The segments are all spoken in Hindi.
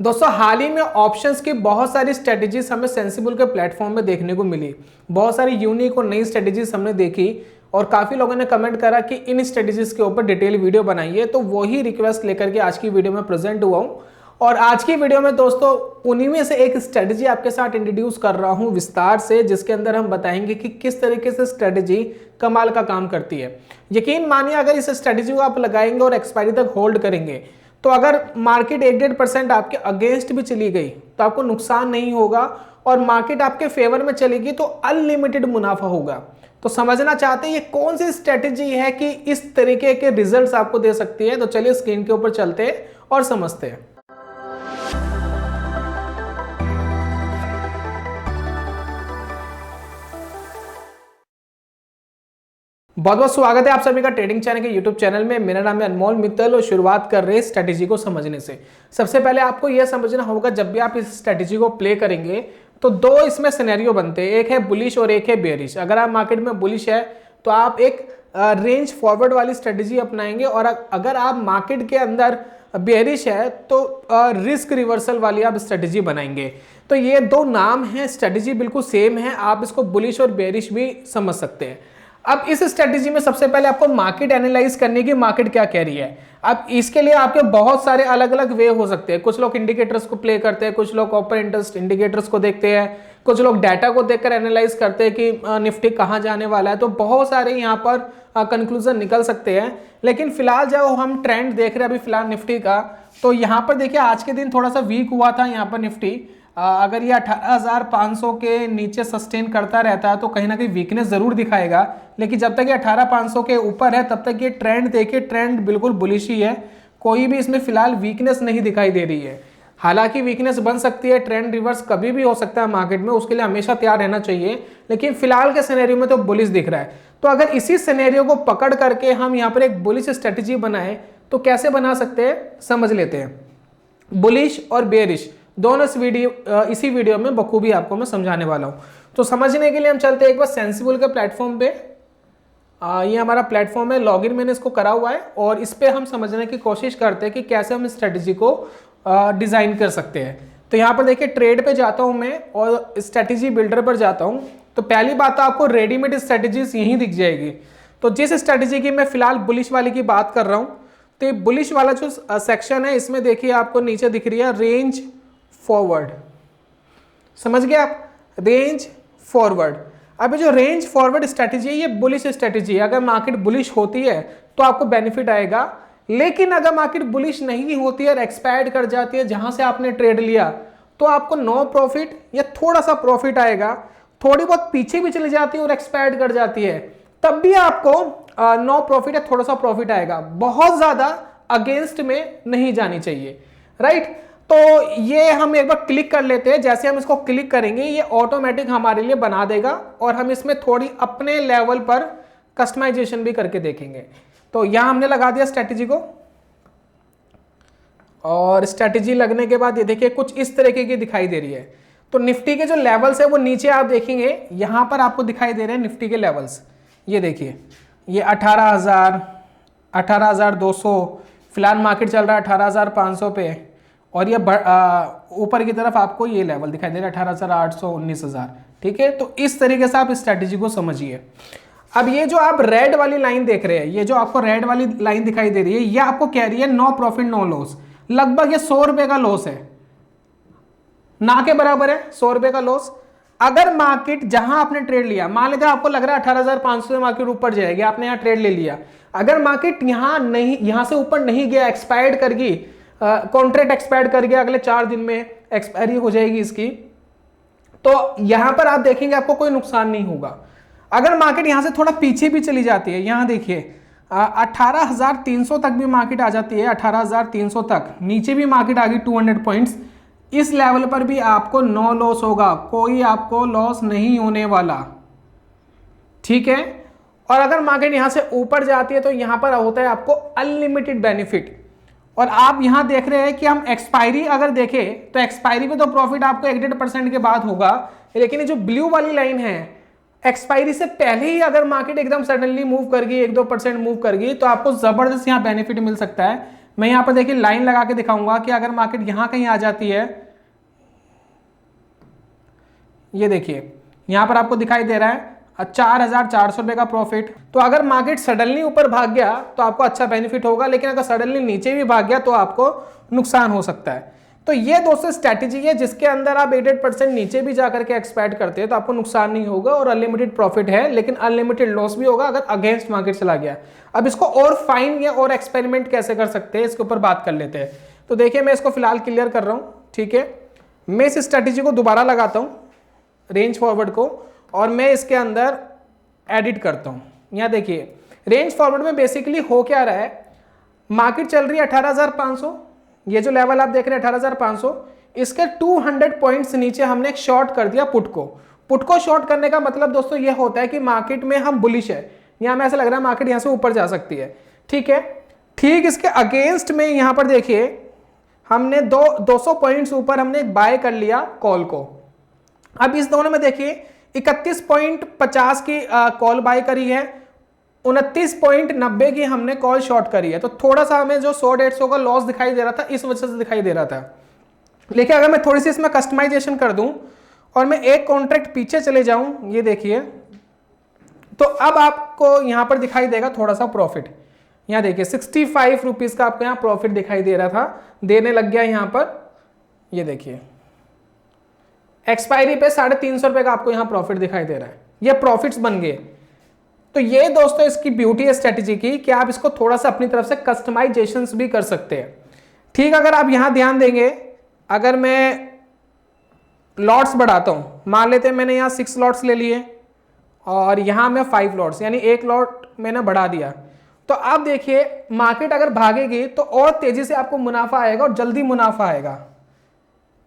दोस्तों हाल ही में ऑप्शंस की बहुत सारी स्ट्रेटजीज हमें सेंसिबल के प्लेटफॉर्म में देखने को मिली। बहुत सारी यूनिक और नई स्ट्रेटजीज हमने देखी और काफ़ी लोगों ने कमेंट करा कि इन स्ट्रेटजीज के ऊपर डिटेल वीडियो बनाइए, तो वही रिक्वेस्ट लेकर के आज की वीडियो में प्रेजेंट हुआ हूँ। और आज की वीडियो में दोस्तों उन्हीं में से एक स्ट्रेटजी आपके साथ इंट्रोड्यूस कर रहा हूँ विस्तार से, जिसके अंदर हम बताएंगे कि किस तरीके से स्ट्रेटजी कमाल का काम करती है। यकीन मानिए अगर इस स्ट्रेटजी को आप लगाएंगे और एक्सपायरी तक होल्ड करेंगे तो अगर मार्केट 1-1.5% आपके अगेंस्ट भी चली गई तो आपको नुकसान नहीं होगा, और मार्केट आपके फेवर में चलेगी तो अनलिमिटेड मुनाफा होगा। तो समझना चाहते हैं ये कौन सी स्ट्रेटजी है कि इस तरीके के रिजल्ट्स आपको दे सकती है। तो चलिए स्क्रीन के ऊपर चलते हैं और समझते हैं। बहुत बहुत स्वागत है आप सभी का ट्रेडिंग चैनल के यूट्यूब चैनल में। मेरा नाम है अनमोल मित्तल और शुरुआत कर रहे हैं स्ट्रेटजी को समझने से। सबसे पहले आपको यह समझना होगा जब भी आप इस स्ट्रेटजी को प्ले करेंगे तो दो इसमें सिनेरियो बनते हैं, एक है बुलिश और एक है बेयरिश। अगर आप मार्केट में बुलिश है तो आप एक रेंज फॉरवर्ड वाली स्ट्रेटजी अपनाएंगे, और अगर आप मार्केट के अंदर बेयरिश है तो रिस्क रिवर्सल वाली आप स्ट्रेटजी बनाएंगे। तो ये दो नाम हैं, स्ट्रेटजी बिल्कुल सेम है, आप इसको बुलिश और बेयरिश भी समझ सकते हैं। अब इस स्ट्रेटजी में सबसे पहले आपको मार्केट एनालाइज करने की, मार्केट क्या कह रही है। अब इसके लिए आपके बहुत सारे अलग अलग वे हो सकते हैं। कुछ लोग इंडिकेटर्स को प्ले करते हैं, कुछ लोग ओपन इंटरेस्ट इंडिकेटर्स को देखते हैं, कुछ लोग डाटा को देखकर एनालाइज करते हैं कि निफ्टी कहाँ जाने वाला है। तो बहुत सारे यहाँ पर कंक्लूजन निकल सकते हैं। लेकिन फिलहाल जब हम ट्रेंड देख रहे हैं अभी फिलहाल निफ्टी का, तो यहाँ पर देखिए आज के दिन थोड़ा सा वीक हुआ था यहाँ पर निफ्टी। अगर ये 18,500 के नीचे सस्टेन करता रहता है तो कहीं ना कहीं वीकनेस जरूर दिखाएगा, लेकिन जब तक ये 18,500 के ऊपर है तब तक ये ट्रेंड देखिए, ट्रेंड बिल्कुल बुलिश ही है। कोई भी इसमें फिलहाल वीकनेस नहीं दिखाई दे रही है। हालांकि वीकनेस बन सकती है, ट्रेंड रिवर्स कभी भी हो सकता है मार्केट में, उसके लिए हमेशा तैयार रहना चाहिए। लेकिन फिलहाल के सिनेरियो में तो बुलिश दिख रहा है। तो अगर इसी सिनेरियो को पकड़ करके हम यहाँ पर एक बुलिश स्ट्रेटेजी बनाए तो कैसे बना सकते हैं समझ लेते हैं। बुलिश और बेयरिश दोनों इसी वीडियो में बखूबी आपको मैं समझाने वाला हूं। तो समझने के लिए हम चलते हैं एक बार सेंसिबल के प्लेटफॉर्म पे। ये हमारा प्लेटफॉर्म है, लॉगिन मैंने इसको करा हुआ है, और इस पे हम समझने की कोशिश करते हैं कि कैसे हम इस स्ट्रेटजी को डिजाइन कर सकते हैं। तो यहाँ पर देखिए ट्रेड पे जाता हूँ मैं और स्ट्रेटजी बिल्डर पर जाता हूँ। तो पहली बात तो आपको रेडीमेड स्ट्रेटजीज यहीं दिख जाएगी। तो जिस स्ट्रेटजी की मैं फिलहाल बुलिश वाली की बात कर रहा हूँ, तो ये बुलिश वाला जो सेक्शन है इसमें देखिए आपको नीचे दिख रही है रेंज फॉरवर्ड। समझ गए आप, रेंज फॉरवर्ड। अब जो रेंज फॉरवर्ड स्ट्रेटजी है ये बुलिश स्ट्रेटजी है। अगर मार्केट बुलिश होती है तो आपको बेनिफिट आएगा, लेकिन अगर मार्केट बुलिश नहीं होती है और एक्सपायर्ड कर जाती है जहां से आपने ट्रेड लिया, तो आपको नो प्रॉफिट या थोड़ा सा प्रॉफिट आएगा। थोड़ी बहुत पीछे भी चली जाती है और एक्सपायर्ड कर जाती है तब भी आपको नो प्रॉफिट या थोड़ा सा प्रॉफिट आएगा। बहुत ज्यादा अगेंस्ट में नहीं जानी चाहिए, राइट। तो ये हम एक बार क्लिक कर लेते हैं। जैसे हम इसको क्लिक करेंगे ये ऑटोमेटिक हमारे लिए बना देगा, और हम इसमें थोड़ी अपने लेवल पर कस्टमाइजेशन भी करके देखेंगे। तो यहां हमने लगा दिया स्ट्रेटजी को, और स्ट्रेटजी लगने के बाद ये देखिए कुछ इस तरीके की दिखाई दे रही है। तो निफ्टी के जो लेवल्स है वो नीचे आप देखेंगे यहां पर आपको दिखाई दे रहे हैं निफ्टी के लेवल्स। ये देखिए ये 18,000, 18,200, फिलहाल मार्केट चल रहा है 18,500 पे, और ये ऊपर की तरफ आपको ये लेवल दिखाई दे रहा है 18,800, 19,000। ठीक है, तो इस तरीके से आप स्ट्रेटजी को समझिए। अब ये जो आप रेड वाली लाइन देख रहे हैं, ये जो आपको रेड वाली लाइन दिखाई दे रही है, ये आपको कह रही है नो प्रॉफिट नो लॉस। लगभग ये 100 रुपए का लॉस है, ना के बराबर है 100 रुपए का लॉस। अगर मार्केट जहां आपने ट्रेड लिया, मान लेते आपको लग रहा है 18,500 से मार्केट ऊपर जाएगी, आपने यहाँ ट्रेड ले लिया। अगर मार्केट यहां से ऊपर नहीं गया, एक्सपायर्ड कर गई, कॉन्ट्रैक्ट एक्सपायर कर गया, अगले 4 दिन में एक्सपायरी हो जाएगी इसकी, तो यहां पर आप देखेंगे आपको कोई नुकसान नहीं होगा। अगर मार्केट यहां से थोड़ा पीछे भी चली जाती है, यहां देखिए 18,300 तक भी मार्केट आ जाती है, 18,300 तक, नीचे भी मार्केट आ गई 200 पॉइंट्स, इस लेवल पर भी आपको नो लॉस होगा, कोई आपको लॉस नहीं होने वाला। ठीक है, और अगर मार्केट यहां से ऊपर जाती है तो यहां पर होता है आपको अनलिमिटेड बेनिफिट। और आप यहां देख रहे हैं कि हम एक्सपायरी अगर देखें तो एक्सपायरी पे तो प्रॉफिट आपको 1-1.5% के बाद होगा, लेकिन ये जो ब्लू वाली लाइन है एक्सपायरी से पहले ही अगर मार्केट एकदम सडनली मूव कर गई, 1-2% मूव कर गई, तो आपको जबरदस्त यहां बेनिफिट मिल सकता है। मैं यहाँ पर देखिए लाइन लगा के दिखाऊंगा कि अगर मार्केट यहाँ कहीं आ जाती है, ये देखिए यहाँ पर आपको दिखाई दे रहा है 4,400 रुपये का प्रॉफिट। तो अगर मार्केट सडनली ऊपर भाग गया तो आपको अच्छा बेनिफिट होगा, लेकिन अगर सडनली नीचे भी भाग गया तो आपको नुकसान हो सकता है। तो ये दोस्तों स्ट्रैटेजी है जिसके अंदर आप 88% नीचे भी जाकर के एक्सपेक्ट करते हैं तो आपको नुकसान नहीं होगा और अनलिमिटेड प्रॉफिट है, लेकिन अनलिमिटेड लॉस भी होगा अगर अगेंस्ट मार्केट चला गया। अब इसको और फाइन या और एक्सपेरिमेंट कैसे कर सकते हैं, इसके ऊपर बात कर लेते हैं। तो देखिए मैं इसको फिलहाल क्लियर कर रहा हूँ, ठीक है। मैं इस स्ट्रैटेजी को दोबारा लगाता हूँ, रेंज फॉरवर्ड को, और मैं इसके अंदर एडिट करता हूँ। यहाँ देखिए रेंज फॉरवर्ड में बेसिकली हो क्या रहा है, मार्केट चल रही है 18,500, ये जो लेवल आप देख रहे हैं 18,500, इसके 200 पॉइंट्स नीचे हमने एक शॉर्ट कर दिया पुट को। पुट को शॉर्ट करने का मतलब दोस्तों ये होता है कि मार्केट में हम बुलिश है, यहाँ में ऐसा लग रहा है मार्केट यहाँ से ऊपर जा सकती है, ठीक है। ठीक इसके अगेंस्ट में यहाँ पर देखिए हमने 200 पॉइंट्स ऊपर हमने बाय कर लिया कॉल को। अब इस दोनों में देखिए 31.50 की कॉल बाय करी है, 29.90 की हमने कॉल शॉर्ट करी है। तो थोड़ा सा हमें जो 100-150 का लॉस दिखाई दे रहा था इस वजह से दिखाई दे रहा था। लेकिन अगर मैं थोड़ी सी इसमें कस्टमाइजेशन कर दूं और मैं एक कॉन्ट्रैक्ट पीछे चले जाऊं, ये देखिए, तो अब आपको यहां पर दिखाई देगा थोड़ा सा प्रॉफिट। यहां देखिए 65 रुपीज का आपको यहां प्रॉफिट दिखाई दे रहा था, देने लग गया यहां पर, ये देखिए एक्सपायरी पे 350 रुपए का आपको यहां प्रॉफिट दिखाई दे रहा है, ये प्रॉफिट्स बन गए। तो ये दोस्तों इसकी ब्यूटी है स्ट्रेटेजी की कि आप इसको थोड़ा सा अपनी तरफ से कस्टमाइजेशंस भी कर सकते हैं, ठीक। अगर आप यहां ध्यान देंगे, अगर मैं लॉट्स बढ़ाता हूं, मान लेते हैं मैंने यहां 6 लॉट्स ले लिए और यहां मैं 5 लॉट्स, यानी एक लॉट मैंने बढ़ा दिया, तो आप देखिए मार्केट अगर भागेगी तो और तेजी से आपको मुनाफा आएगा और जल्दी मुनाफा आएगा।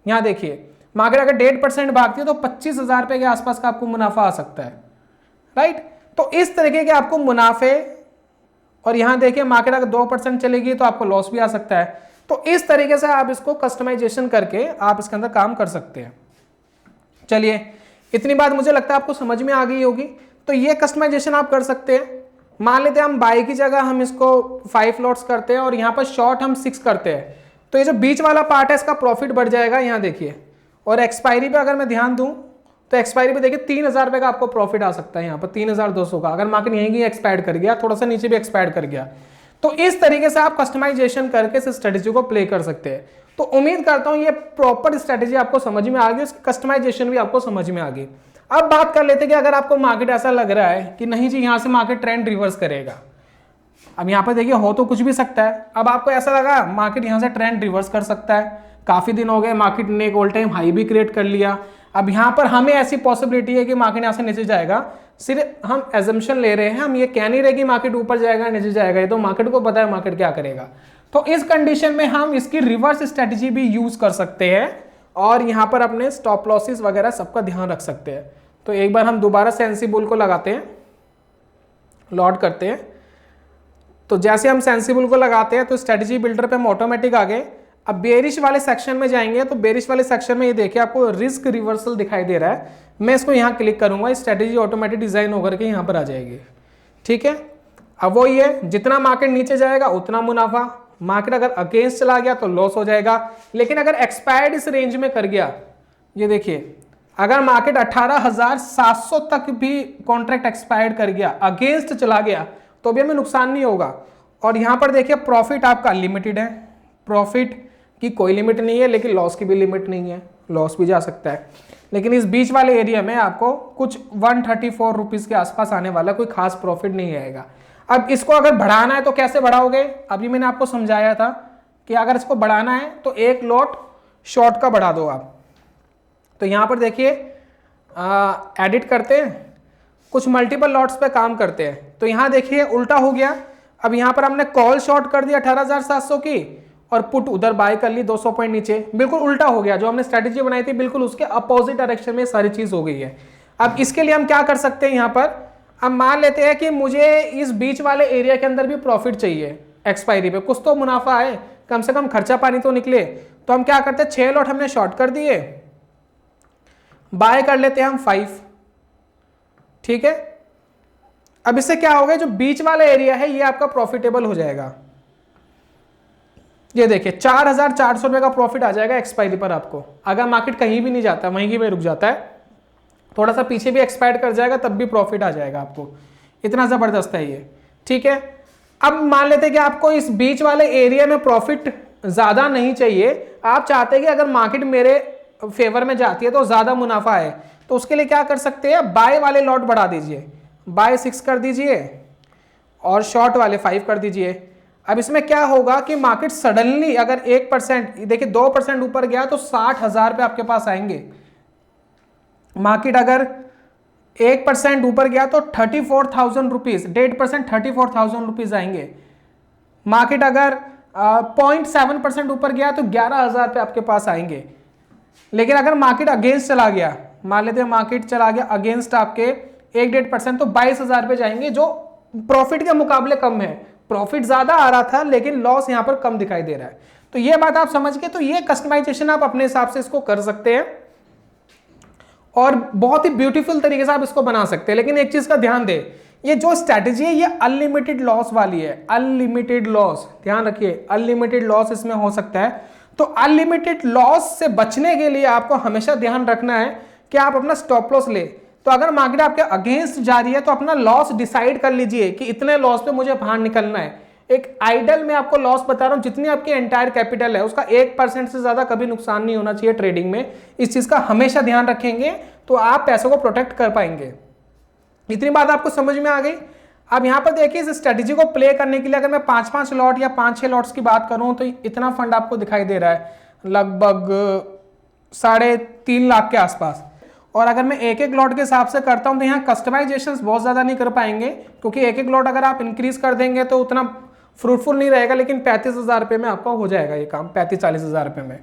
यहां देखिए मार्केट अगर 1.5% भागती है तो 25,000 रुपए के आसपास का आपको मुनाफा आ सकता है, राइट। तो इस तरीके के आपको मुनाफे, और यहां देखिए मार्केट अगर 2% चलेगी तो आपको लॉस भी आ सकता है। तो इस तरीके से आप इसको कस्टमाइजेशन करके आप इसके अंदर काम कर सकते हैं। चलिए इतनी बात मुझे लगता है आपको समझ में आ गई होगी। तो ये कस्टमाइजेशन आप कर सकते हैं। मान लेते हैं हम बाई की जगह हम इसको 5 लॉट्स करते हैं और यहाँ पर शॉर्ट हम 6 करते हैं, तो ये जो बीच वाला पार्ट है इसका प्रॉफिट बढ़ जाएगा, यहाँ देखिए। और एक्सपायरी पे अगर मैं ध्यान दूं तो एक्सपायरी पे देखिए 3,000 रुपए का आपको प्रॉफिट आ सकता है, यहाँ पर 3,200 का, अगर मार्केट यहीं की एक्सपायर कर गया, थोड़ा सा नीचे भी एक्सपायर कर गया। तो इस तरीके से आप कस्टमाइजेशन करके इस स्ट्रेटेजी को प्ले कर सकते हैं। तो उम्मीद करता हूं ये प्रॉपर स्ट्रेटेजी आपको समझ में आ गई, उसकी कस्टमाइजेशन भी आपको समझ में आ गई। अब बात कर लेते हैं कि अगर आपको मार्केट ऐसा लग रहा है कि नहीं जी यहाँ से मार्केट ट्रेंड रिवर्स करेगा, अब यहाँ पर देखिए हो तो कुछ भी सकता है। अब आपको ऐसा लगा मार्केट यहाँ से ट्रेंड रिवर्स कर सकता है, काफी दिन हो गए, मार्केट ने एक ऑल टाइम हाई भी क्रिएट कर लिया, अब यहाँ पर हमें ऐसी पॉसिबिलिटी है कि मार्केट यहाँ से नीचे जाएगा, सिर्फ हम एजम्पशन ले रहे हैं, हम ये कह नहीं रहे कि मार्केट ऊपर जाएगा नीचे जाएगा, ये तो मार्केट को पता है मार्केट क्या करेगा। तो इस कंडीशन में हम इसकी रिवर्स स्ट्रेटेजी भी यूज कर सकते हैं और यहाँ पर अपने स्टॉप लॉसेस वगैरह सबका ध्यान रख सकते हैं। तो एक बार हम दोबारा सेंसिबल को लगाते हैं, लॉड करते हैं। तो जैसे हम सेंसिबल को लगाते हैं तो स्ट्रेटेजी बिल्डर पे हम ऑटोमेटिक आ गए। अब बेरिश वाले सेक्शन में जाएंगे तो बेरिश वाले सेक्शन में ये देखिए आपको रिस्क रिवर्सल दिखाई दे रहा है। मैं इसको यहाँ क्लिक करूंगा, स्ट्रेटेजी ऑटोमेटिक डिजाइन होकर के यहाँ पर आ जाएगी, ठीक है। अब वो ये जितना मार्केट नीचे जाएगा उतना मुनाफा, मार्केट अगर अगेंस्ट चला गया तो लॉस हो जाएगा। लेकिन अगर एक्सपायर्ड इस रेंज में कर गया, ये देखिए अगर मार्केट 18,700 तक भी कॉन्ट्रैक्ट एक्सपायर्ड कर गया, अगेंस्ट चला गया, तो भी हमें नुकसान नहीं होगा। और यहाँ पर देखिए प्रॉफिट आपका लिमिटेड है, प्रॉफिट की कोई लिमिट नहीं है, लेकिन लॉस की भी लिमिट नहीं है, लॉस भी जा सकता है। लेकिन इस बीच वाले एरिया में आपको कुछ 134 रुपीज के आसपास आने वाला, कोई खास प्रॉफिट नहीं आएगा। अब इसको अगर बढ़ाना है तो कैसे बढ़ाओगे, अभी मैंने आपको समझाया था कि अगर इसको बढ़ाना है तो एक लॉट शॉर्ट का बढ़ा दो आप। तो यहाँ पर देखिए एडिट करते हैं, कुछ मल्टीपल लॉट्स पे काम करते हैं। तो यहाँ देखिए उल्टा हो गया, अब यहाँ पर हमने कॉल शॉर्ट कर दिया 18,700 की और पुट उधर बाय कर ली 200 पॉइंट नीचे, बिल्कुल उल्टा हो गया। जो हमने स्ट्रेटेजी बनाई थी बिल्कुल उसके अपोजिट डायरेक्शन में सारी चीज हो गई है। अब इसके लिए हम क्या कर सकते हैं, यहाँ पर अब मान लेते हैं कि मुझे इस बीच वाले एरिया के अंदर भी प्रॉफिट चाहिए, एक्सपायरी पे कुछ तो मुनाफा आए, कम से कम खर्चा पानी तो निकले। तो हम क्या करते हैं, 6 लॉट हमने शॉर्ट कर दिए, बाय कर लेते हैं हम 5, ठीक है। अब इससे क्या होगा, जो बीच वाला एरिया है ये आपका प्रॉफिटेबल हो जाएगा। ये देखिए 4,400 रुपये का प्रॉफिट आ जाएगा एक्सपायरी पर आपको, अगर मार्केट कहीं भी नहीं जाता, वहीं की वहीं रुक जाता है, थोड़ा सा पीछे भी एक्सपायर कर जाएगा तब भी प्रॉफिट आ जाएगा आपको। इतना ज़बरदस्त है ये, ठीक है। अब मान लेते हैं कि आपको इस बीच वाले एरिया में प्रॉफिट ज़्यादा नहीं चाहिए, आप चाहते हैं कि अगर मार्केट मेरे फेवर में जाती है तो ज़्यादा मुनाफा है, तो उसके लिए क्या कर सकते हैं, बाय वाले लॉट बढ़ा दीजिए, बाय 6 कर दीजिए और शॉर्ट वाले 5 कर दीजिए। अब इसमें क्या होगा कि मार्केट सडनली अगर 1%, देखिए 2% ऊपर गया तो 60,000 रुपये आपके पास आएंगे। मार्केट अगर 1% ऊपर गया तो 34,000 रुपीज, 1.5% 34,000 रुपीज आएंगे। मार्केट अगर 0.7% ऊपर गया तो 11,000 रुपये आपके पास आएंगे। लेकिन अगर मार्केट अगेंस्ट चला गया, मान लेते हैं मार्केट चला गया अगेंस्ट आपके 1-1.5%, तो 22,000 रुपये जाएंगे, जो प्रॉफिट के मुकाबले कम है। प्रॉफिट ज्यादा आ रहा था लेकिन लॉस यहां पर कम दिखाई दे रहा है। तो ये बात आप समझ के, तो ये कस्टमाइजेशन आप अपने हिसाब से इसको कर सकते हैं और बहुत ही ब्यूटीफुल तरीके से आप इसको बना सकते हैं। लेकिन एक चीज का ध्यान दें, ये जो स्ट्रैटेजी है ये अनलिमिटेड लॉस वाली है, अनलिमिटेड लॉस, ध्यान रखिए अनलिमिटेड लॉस इसमें हो सकता है। तो अनलिमिटेड लॉस से बचने के लिए आपको हमेशा ध्यान रखना है कि आप अपना स्टॉप लॉस ले। तो अगर मार्केट आपके अगेंस्ट जा रही है तो अपना लॉस डिसाइड कर लीजिए कि इतने लॉस पे मुझे बाहर निकलना है। एक आइडल में आपको लॉस बता रहा हूं, जितनी आपकी एंटायर कैपिटल है उसका 1% से ज्यादा कभी नुकसान नहीं होना चाहिए ट्रेडिंग में। इस चीज का हमेशा ध्यान रखेंगे तो आप पैसों को प्रोटेक्ट कर पाएंगे। इतनी बात आपको समझ में आ गई। अब यहां पर देखिए इस स्ट्रेटेजी को प्ले करने के लिए अगर मैं 5-5 लॉट या 5-6 लॉट्स की बात करूं तो इतना फंड आपको दिखाई दे रहा है, लगभग 3.5 लाख के आसपास। और अगर मैं एक एक लॉट के हिसाब से करता हूं तो यहाँ कस्टमाइजेशन बहुत ज़्यादा नहीं कर पाएंगे, क्योंकि एक एक लॉट अगर आप इंक्रीज कर देंगे तो उतना फ्रूटफुल नहीं रहेगा। लेकिन 35,000 रुपये में आपका हो जाएगा ये काम, 35-40,000 रुपये में,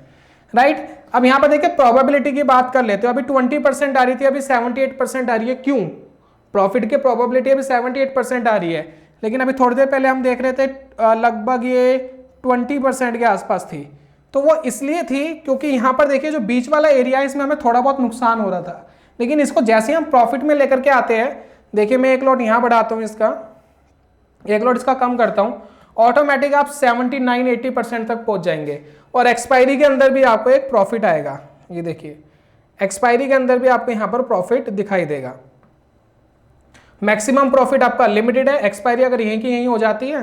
राइट। अब यहाँ पर देखिए प्रोबेबिलिटी की बात कर लेते हो। अभी 20% आ रही थी, अभी 78% आ रही है। क्यों? प्रॉफिट की प्रोबेबिलिटी अभी 78% आ रही है, लेकिन अभी थोड़ी देर पहले हम देख रहे थे लगभग ये 20% के आसपास थी। तो वो इसलिए थी क्योंकि यहाँ पर देखिए जो बीच वाला एरिया है इसमें हमें थोड़ा बहुत नुकसान हो रहा था, लेकिन इसको जैसे हम प्रॉफिट में लेकर के आते हैं, देखिए मैं एक लॉट यहाँ बढ़ाता हूँ, इसका एक लॉट इसका कम करता हूँ, ऑटोमेटिक आप 79-80% तक पहुंच जाएंगे और एक्सपायरी के अंदर भी आपको एक प्रॉफिट आएगा। ये देखिए एक्सपायरी के अंदर भी आपको यहाँ पर प्रॉफिट दिखाई देगा। मैक्सिमम प्रॉफिट आपका लिमिटेड है, एक्सपायरी अगर यहीं की यहीं हो जाती है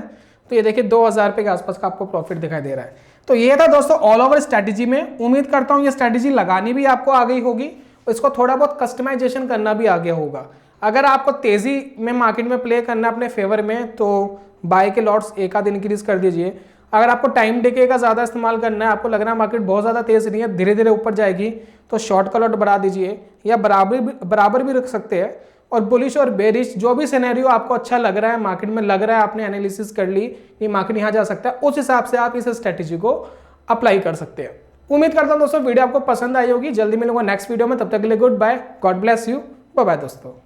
तो ये देखिए 2,000 रुपये के आसपास का आपको प्रॉफिट दिखाई दे रहा है। तो ये था दोस्तों ऑल ओवर स्ट्रैटेजी में। उम्मीद करता हूँ ये स्ट्रैटेजी लगानी भी आपको आ गई होगी और इसको थोड़ा बहुत कस्टमाइजेशन करना भी आ गया होगा। अगर आपको तेजी में मार्केट में प्ले करना अपने फेवर में तो बाय के लॉट्स एक आध इंक्रीज कर दीजिए। अगर आपको टाइम डिके का ज़्यादा इस्तेमाल करना है, आपको लग रहा है मार्केट बहुत ज़्यादा तेज नहीं है, धीरे धीरे ऊपर जाएगी, तो शॉर्ट का लॉट बढ़ा दीजिए या बराबर भी रख सकते हैं। और बुलिश और बेरिश जो भी सिनेरियो आपको अच्छा लग रहा है, मार्केट में लग रहा है, आपने एनालिसिस कर ली कि मार्केट यहाँ जा सकता है, उस हिसाब से आप इस स्ट्रेटेजी को अप्लाई कर सकते हैं। उम्मीद करता हूँ दोस्तों वीडियो आपको पसंद आई होगी। जल्दी मिलूंगा नेक्स्ट वीडियो में, तब तक के लिए goodbye, God bless you, bye bye दोस्तों।